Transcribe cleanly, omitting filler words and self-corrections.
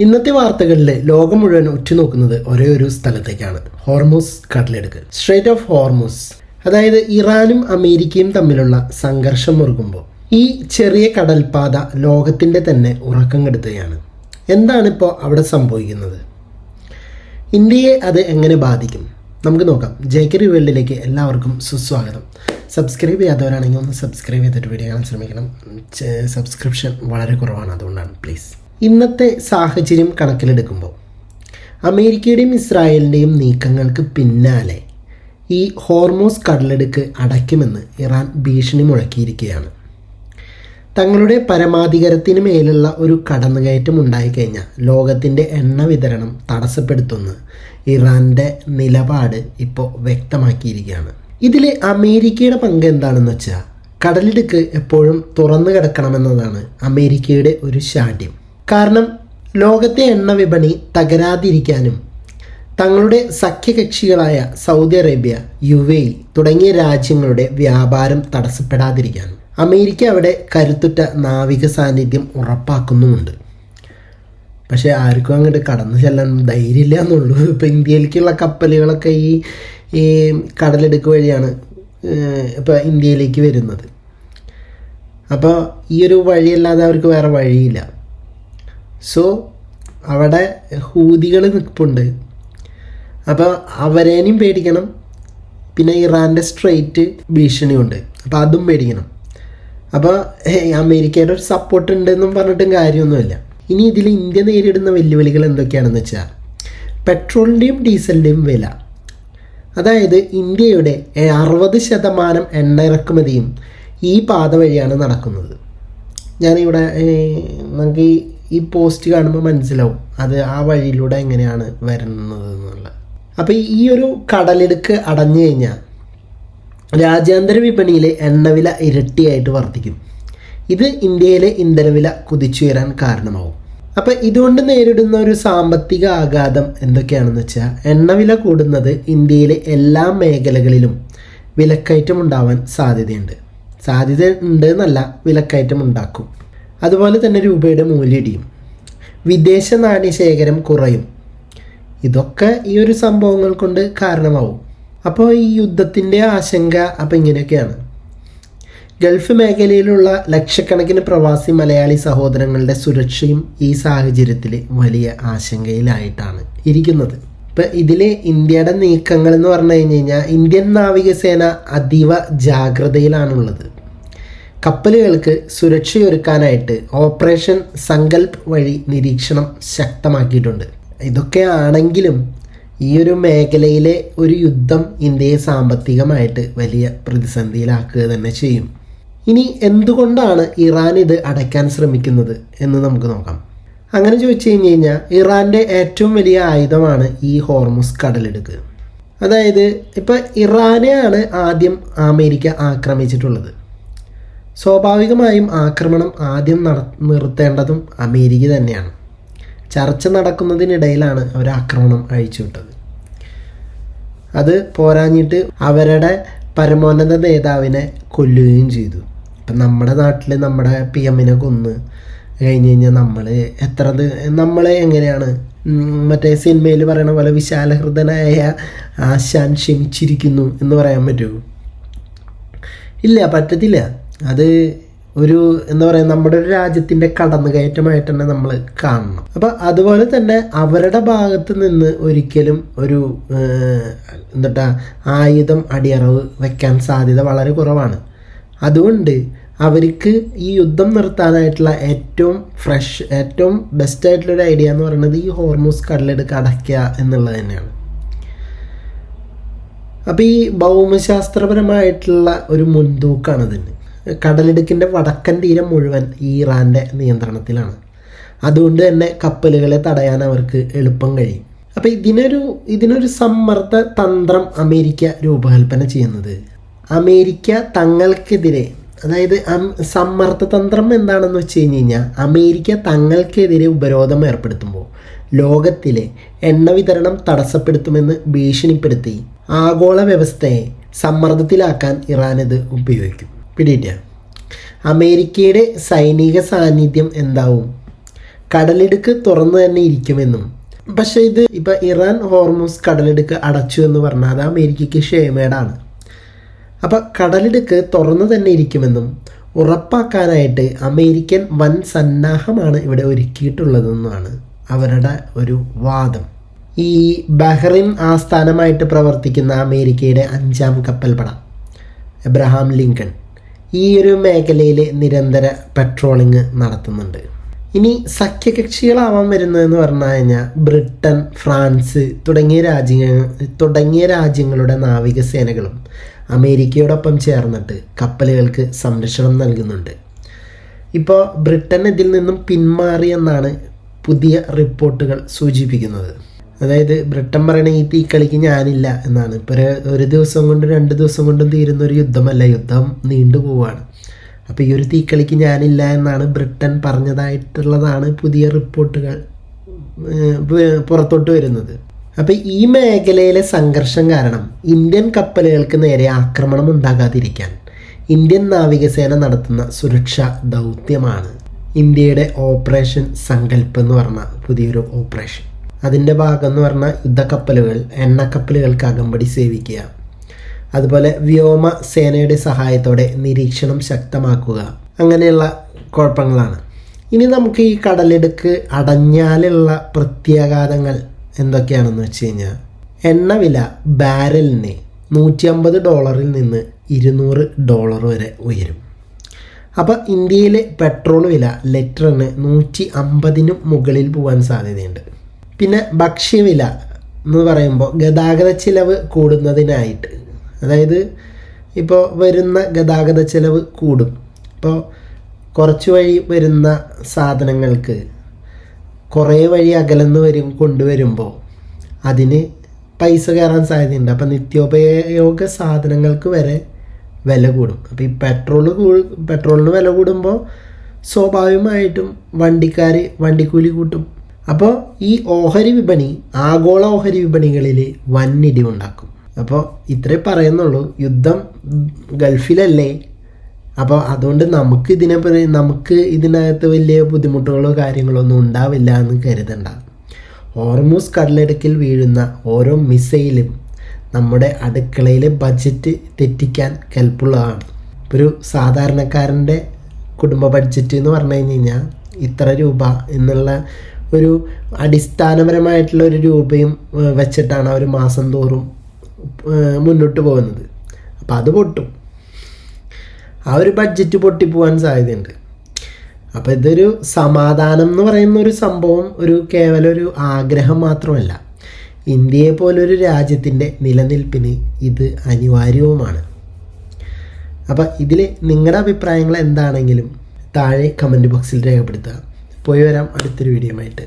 ഇന്നത്തെ വാർത്തകളിൽ ലോകം മുഴുവൻ ഉറ്റുനോക്കുന്നത് ഒരേ ഒരു സ്ഥലത്തേക്കാണ്. ഹോർമുസ് കടലിടുക്ക്, സ്ട്രേറ്റ് ഓഫ് ഹോർമുസ്. അതായത് ഇറാനും അമേരിക്കയും തമ്മിലുള്ള സംഘർഷം മുറുകുമ്പോൾ ഈ ചെറിയ കടൽപാത ലോകത്തിൻ്റെ തന്നെ ഉറക്കം കെടുത്തുകയാണ്. എന്താണ് ഇപ്പോൾ അവിടെ സംഭവിക്കുന്നത്? ഇന്ത്യയെ അത് എങ്ങനെ ബാധിക്കും? നമുക്ക് നോക്കാം. ജേക്കറി വേൾഡിലേക്ക് എല്ലാവർക്കും സുസ്വാഗതം. സബ്സ്ക്രൈബ് ചെയ്യാത്തവരാണെങ്കിൽ ഒന്ന് സബ്സ്ക്രൈബ് ചെയ്തിട്ട് വീഡിയോ കാണാൻ ശ്രമിക്കണം. സബ്സ്ക്രിപ്ഷൻ വളരെ കുറവാണ്, അതുകൊണ്ടാണ്. പ്ലീസ്. ഇന്നത്തെ സാഹചര്യം കണക്കിലെടുക്കുമ്പോൾ അമേരിക്കയുടെയും ഇസ്രായേലിൻ്റെയും നീക്കങ്ങൾക്ക് പിന്നാലെ ഈ ഹോർമൂസ് കടലിടുക്ക് അടയ്ക്കുമെന്ന് ഇറാൻ ഭീഷണി മുഴക്കിയിരിക്കുകയാണ്. തങ്ങളുടെ പരമാധികാരത്തിന് മേലുള്ള ഒരു കടന്നുകയറ്റം ഉണ്ടായിക്കഴിഞ്ഞാൽ ലോകത്തിൻ്റെ എണ്ണ വിതരണം തടസ്സപ്പെടുത്തുന്ന ഇറാൻ്റെ നിലപാട് ഇപ്പോൾ വ്യക്തമാക്കിയിരിക്കുകയാണ്. ഇതിൽ അമേരിക്കയുടെ പങ്ക് എന്താണെന്ന് വെച്ചാൽ, കടലിടുക്ക് എപ്പോഴും തുറന്നു കിടക്കണമെന്നതാണ് അമേരിക്കയുടെ ഒരു ശാഠ്യം. കാരണം ലോകത്തെ എണ്ണ വിപണി തകരാതിരിക്കാനും തങ്ങളുടെ സഖ്യകക്ഷികളായ സൗദി അറേബ്യ, UAE തുടങ്ങിയ രാജ്യങ്ങളുടെ വ്യാപാരം തടസ്സപ്പെടാതിരിക്കാനും അമേരിക്ക അവിടെ കരുത്തുറ്റ നാവിക സാന്നിധ്യം ഉറപ്പാക്കുന്നുമുണ്ട്. പക്ഷേ ആർക്കും അങ്ങോട്ട് കടന്നു ചെല്ലാൻ ധൈര്യമില്ല എന്നുള്ളൂ. ഇപ്പോൾ ഇന്ത്യയിലേക്കുള്ള കപ്പലുകളൊക്കെ ഈ കടലിടുക്ക് വഴിയാണ് ഇപ്പോൾ ഇന്ത്യയിലേക്ക് വരുന്നത്. അപ്പോൾ ഈ ഒരു വഴിയല്ലാതെ അവർക്ക് വേറെ വഴിയില്ല. സോ അവിടെ ഹൂതികൾ നിൽപ്പുണ്ട്. അപ്പോൾ അവരേനെയും പേടിക്കണം, പിന്നെ ഇറാൻ്റെ സ്ട്രൈറ്റ് ഭീഷണിയുണ്ട്, അപ്പോൾ അതും പേടിക്കണം. അപ്പോൾ അമേരിക്കയുടെ ഒരു സപ്പോർട്ട് ഉണ്ടെന്നും പറഞ്ഞിട്ടും കാര്യമൊന്നുമില്ല. ഇനി ഇതിൽ ഇന്ത്യ നേരിടുന്ന വെല്ലുവിളികൾ എന്തൊക്കെയാണെന്ന് വെച്ചാൽ, പെട്രോളിൻ്റെയും ഡീസലിൻ്റെയും വില. അതായത് ഇന്ത്യയുടെ 60% എണ്ണ ഇറക്കുമതിയും ഈ പാത വഴിയാണ് നടക്കുന്നത്. ഞാനിവിടെ നമുക്ക് ഈ പോസ്റ്റ് കാണുമ്പോൾ മനസ്സിലാവും അത് ആ വഴിയിലൂടെ എങ്ങനെയാണ് വരുന്നത് എന്നുള്ള. അപ്പോൾ ഈ ഒരു കടലിടുക്ക് അടഞ്ഞു കഴിഞ്ഞാൽ രാജ്യാന്തര വിപണിയിലെ എണ്ണവില ഇരട്ടിയായിട്ട് വർദ്ധിക്കും. ഇത് ഇന്ത്യയിലെ ഇന്ധനവില കുതിച്ചുയരാൻ കാരണമാവും. അപ്പോൾ ഇതുകൊണ്ട് നേരിടുന്ന ഒരു സാമ്പത്തിക ആഘാതം എന്തൊക്കെയാണെന്ന് വെച്ചാൽ, എണ്ണവില കൂടുന്നത് ഇന്ത്യയിലെ എല്ലാ മേഖലകളിലും വിലക്കയറ്റം ഉണ്ടാവാൻ സാധ്യത ഉണ്ട് എന്നല്ല, വിലക്കയറ്റം ഉണ്ടാക്കും. അതുപോലെ തന്നെ രൂപയുടെ മൂല്യം ഇടിയും, വിദേശ നാണ്യശേഖരം കുറയും. ഇതൊക്കെ ഈ ഒരു സംഭവങ്ങൾ കൊണ്ട് കാരണമാവും. അപ്പോൾ ഈ യുദ്ധത്തിൻ്റെ ആശങ്ക അപ്പോൾ ഇങ്ങനെയൊക്കെയാണ്. ഗൾഫ് മേഖലയിലുള്ള ലക്ഷക്കണക്കിന് പ്രവാസി മലയാളി സഹോദരങ്ങളുടെ സുരക്ഷയും ഈ സാഹചര്യത്തിൽ വലിയ ആശങ്കയിലായിട്ടാണ് ഇരിക്കുന്നത്. ഇപ്പം ഇതിൽ ഇന്ത്യയുടെ നീക്കങ്ങൾ എന്ന് പറഞ്ഞു കഴിഞ്ഞാൽ, ഇന്ത്യൻ നാവികസേന അതീവ ജാഗ്രതയിലാണുള്ളത്. കപ്പലുകൾക്ക് സുരക്ഷയൊരുക്കാനായിട്ട് ഓപ്പറേഷൻ സങ്കൽപ് വഴി നിരീക്ഷണം ശക്തമാക്കിയിട്ടുണ്ട്. ഇതൊക്കെ ആണെങ്കിലും ഈ ഒരു മേഖലയിലെ ഒരു യുദ്ധം ഇന്ത്യയെ സാമ്പത്തികമായിട്ട് വലിയ പ്രതിസന്ധിയിലാക്കുക തന്നെ ചെയ്യും. ഇനി എന്തുകൊണ്ടാണ് ഇറാൻ ഇത് അടയ്ക്കാൻ ശ്രമിക്കുന്നത് എന്ന് നമുക്ക് നോക്കാം. അങ്ങനെ ചോദിച്ചു കഴിഞ്ഞാൽ, ഇറാൻ്റെ ഏറ്റവും വലിയ ആയുധമാണ് ഈ ഹോർമുസ് കടലിടുക്ക്. അതായത് ഇപ്പോൾ ഇറാനെയാണ് ആദ്യം അമേരിക്ക ആക്രമിച്ചിട്ടുള്ളത്. സ്വാഭാവികമായും ആക്രമണം ആദ്യം നിർത്തേണ്ടതും അമേരിക്ക തന്നെയാണ്. ചർച്ച നടക്കുന്നതിനിടയിലാണ് അവർ ആക്രമണം അഴിച്ചുവിട്ടത്. അത് പോരാഞ്ഞിട്ട് അവരുടെ പരമോന്നത നേതാവിനെ കൊല്ലുകയും ചെയ്തു. ഇപ്പം നമ്മുടെ നാട്ടിൽ നമ്മുടെ PM-നെ കൊന്ന് കഴിഞ്ഞ് കഴിഞ്ഞാൽ നമ്മളെ എങ്ങനെയാണ് മറ്റേ സിനിമയിൽ പറയണ പോലെ വിശാലഹൃദനായ ആശാൻ ക്ഷമിച്ചിരിക്കുന്നു എന്ന് പറയാൻ പറ്റുമോ? ഇല്ല, പറ്റത്തില്ല. അത് ഒരു നമ്മുടെ ഒരു രാജ്യത്തിൻ്റെ കടന്നുകയറ്റമായിട്ട് തന്നെ നമ്മൾ കാണണം. അപ്പം അതുപോലെ തന്നെ അവരുടെ ഭാഗത്ത് നിന്ന് ഒരിക്കലും ഒരു ആയുധം അടിയറവ് വെക്കാൻ സാധ്യത വളരെ കുറവാണ്. അതുകൊണ്ട് അവർക്ക് ഈ യുദ്ധം നിർത്താനായിട്ടുള്ള ഏറ്റവും ബെസ്റ്റായിട്ടുള്ളൊരു ഐഡിയ എന്ന് പറയുന്നത് ഈ ഹോർമൂസ് കടലിടുക്ക് അടയ്ക്കുക എന്നുള്ളത് തന്നെയാണ്. അപ്പോൾ ഈ ഭൗമശാസ്ത്രപരമായിട്ടുള്ള ഒരു മുൻതൂക്കമാണ് ഇതിന്. കടലിടുക്കിൻ്റെ വടക്കൻ തീരം മുഴുവൻ ഈ ഇറാൻ്റെ നിയന്ത്രണത്തിലാണ്. അതുകൊണ്ട് തന്നെ കപ്പലുകളെ തടയാൻ അവർക്ക് എളുപ്പം കഴിയും. അപ്പോൾ ഇതിനൊരു സമ്മർദ്ദ തന്ത്രം അമേരിക്ക രൂപകൽപ്പന ചെയ്യുന്നത്, അമേരിക്ക തങ്ങൾക്കെതിരെ, അതായത് സമ്മർദ്ദ തന്ത്രം എന്താണെന്ന് വെച്ച് കഴിഞ്ഞാൽ, അമേരിക്ക തങ്ങൾക്കെതിരെ ഉപരോധം ഏർപ്പെടുത്തുമ്പോൾ ലോകത്തിലെ എണ്ണ വിതരണം തടസ്സപ്പെടുത്തുമെന്ന് ഭീഷണിപ്പെടുത്തി ആഗോള വ്യവസ്ഥയെ സമ്മർദ്ദത്തിലാക്കാൻ ഇറാൻ ഇത് ഉപയോഗിക്കും. പിടികിട്ടിയ അമേരിക്കയുടെ സൈനിക സാന്നിധ്യം എന്താവും? കടലിടുക്ക് തുറന്നു തന്നെ ഇരിക്കുമെന്നും. പക്ഷേ ഇത് ഇപ്പം ഇറാൻ ഹോർമൂസ് കടലിടുക്ക് അടച്ചു എന്ന് പറഞ്ഞാൽ അത് അമേരിക്കയ്ക്ക് ഷേമേടാണ്. അപ്പം കടലിടുക്ക് തുറന്നു തന്നെ ഇരിക്കുമെന്നും ഉറപ്പാക്കാനായിട്ട് അമേരിക്കൻ വൻ സന്നാഹമാണ് ഇവിടെ ഒരുക്കിയിട്ടുള്ളതെന്നാണ് അവരുടെ ഒരു വാദം. ഈ ബഹ്റിൻ ആസ്ഥാനമായിട്ട് പ്രവർത്തിക്കുന്ന അമേരിക്കയുടെ 5ാം കപ്പൽപ്പട എബ്രഹാം ലിങ്കൺ ഈ ഒരു മേഖലയിൽ നിരന്തര പെട്രോളിങ് നടത്തുന്നുണ്ട്. ഇനി സഖ്യകക്ഷികളാവാൻ വരുന്നതെന്ന് പറഞ്ഞു കഴിഞ്ഞാൽ ബ്രിട്ടൻ, ഫ്രാൻസ് തുടങ്ങിയ രാജ്യങ്ങളുടെ നാവികസേനകളും അമേരിക്കയോടൊപ്പം ചേർന്നിട്ട് കപ്പലുകൾക്ക് സംരക്ഷണം നൽകുന്നുണ്ട്. ഇപ്പോൾ ബ്രിട്ടൻ ഇതിൽ നിന്നും പിന്മാറിയെന്നാണ് പുതിയ റിപ്പോർട്ടുകൾ സൂചിപ്പിക്കുന്നത്. അതായത് ബ്രിട്ടൻ പറയണ ഈ തീക്കളിക്ക് ഞാനില്ല എന്നാണ്. ഇപ്പോൾ ഒരു ദിവസം കൊണ്ടും 2 ദിവസം കൊണ്ടും തീരുന്ന ഒരു യുദ്ധമല്ല, യുദ്ധം നീണ്ടു പോവുകയാണ്. അപ്പോൾ ഈ ഒരു തീക്കളിക്ക് ഞാനില്ല എന്നാണ് ബ്രിട്ടൻ പറഞ്ഞതായിട്ടുള്ളതാണ് പുതിയ റിപ്പോർട്ടുകൾ പുറത്തോട്ട് വരുന്നത്. അപ്പോൾ ഈ മേഖലയിലെ സംഘർഷം കാരണം ഇന്ത്യൻ കപ്പലുകൾക്ക് നേരെ ആക്രമണം ഉണ്ടാകാതിരിക്കാൻ ഇന്ത്യൻ നാവികസേന നടത്തുന്ന സുരക്ഷാ ദൗത്യമാണ് ഇന്ത്യയുടെ ഓപ്പറേഷൻ സങ്കല്പ് എന്ന് പറഞ്ഞ പുതിയൊരു ഓപ്പറേഷൻ. അതിൻ്റെ ഭാഗം എന്ന് പറഞ്ഞാൽ യുദ്ധക്കപ്പലുകൾ, എണ്ണക്കപ്പലുകൾക്ക് അകമ്പടി സേവിക്കുക, അതുപോലെ വ്യോമസേനയുടെ സഹായത്തോടെ നിരീക്ഷണം ശക്തമാക്കുക, അങ്ങനെയുള്ള കുഴപ്പങ്ങളാണ്. ഇനി നമുക്ക് ഈ കടലിടുക്ക് അടഞ്ഞാലുള്ള പ്രത്യാഘാതങ്ങൾ എന്തൊക്കെയാണെന്ന് വെച്ച് കഴിഞ്ഞാൽ, എണ്ണവില ബാരലിന് $150 നിന്ന് $200 വരെ ഉയരും. അപ്പോൾ ഇന്ത്യയിലെ പെട്രോൾ വില ലിറ്ററിന് 150 മുകളിൽ പോകാൻ സാധ്യതയുണ്ട്. പിന്നെ ഭക്ഷ്യവില എന്ന് പറയുമ്പോൾ ഗതാഗത ചിലവ് കൂടുന്നതിനായിട്ട്, അതായത് ഇപ്പോൾ വരുന്ന ഗതാഗത ചിലവ് കൂടും. ഇപ്പോൾ കുറച്ച് വഴി വരുന്ന സാധനങ്ങൾക്ക് കുറേ വഴി അകലെന്ന് കൊണ്ടുവരുമ്പോൾ അതിന് പൈസ കയറാൻ സാധ്യതയുണ്ട്. അപ്പോൾ നിത്യോപയോഗ സാധനങ്ങൾക്ക് വരെ വില കൂടും. അപ്പോൾ ഈ പെട്രോളിന് വില കൂടുമ്പോൾ സ്വാഭാവികമായിട്ടും വണ്ടിക്കൂലി കൂട്ടും. അപ്പോൾ ഈ ആഗോള ഓഹരി വിപണികളിൽ വന്നിടി ഉണ്ടാക്കും. അപ്പോൾ ഇത്രേ പറയുന്നുള്ളൂ. യുദ്ധം ഗൾഫിലല്ലേ, അപ്പോൾ അതുകൊണ്ട് നമുക്ക് ഇതിനകത്ത് വലിയ ബുദ്ധിമുട്ടുകളോ കാര്യങ്ങളോ ഒന്നും ഉണ്ടാവില്ല എന്ന് കരുതണ്ട. ഹോർമൂസ് കടലിടുക്കിൽ വീഴുന്ന ഓരോ മിസൈലും നമ്മുടെ അടുക്കളയിലെ ബഡ്ജറ്റ് തെറ്റിക്കാൻ കെൽപ്പുള്ളതാണ്. ഒരു സാധാരണക്കാരൻ്റെ കുടുംബ ബഡ്ജറ്റ് എന്ന് പറഞ്ഞു കഴിഞ്ഞാൽ ഇത്ര രൂപ എന്നുള്ള ഒരു അടിസ്ഥാനപരമായിട്ടുള്ള ഒരു രൂപയും വെച്ചിട്ടാണ് അവർ മാസം തോറും മുന്നോട്ട് പോകുന്നത്. അപ്പോൾ അത് പൊട്ടും, ആ ഒരു ബഡ്ജറ്റ് പൊട്ടിപ്പോവാൻ സാധ്യതയുണ്ട്. അപ്പോൾ ഇതൊരു സമാധാനം എന്ന് പറയുന്ന ഒരു സംഭവം കേവലം ഒരു ആഗ്രഹം മാത്രമല്ല, ഇന്ത്യയെ പോലൊരു രാജ്യത്തിൻ്റെ നിലനിൽപ്പിന് ഇത് അനിവാര്യവുമാണ്. അപ്പോൾ ഇതിൽ നിങ്ങളുടെ അഭിപ്രായങ്ങൾ എന്താണെങ്കിലും താഴെ കമൻറ്റ് ബോക്സിൽ രേഖപ്പെടുത്തുക. പോയി വരാം അടുത്തൊരു വീഡിയോയുമായിട്ട്.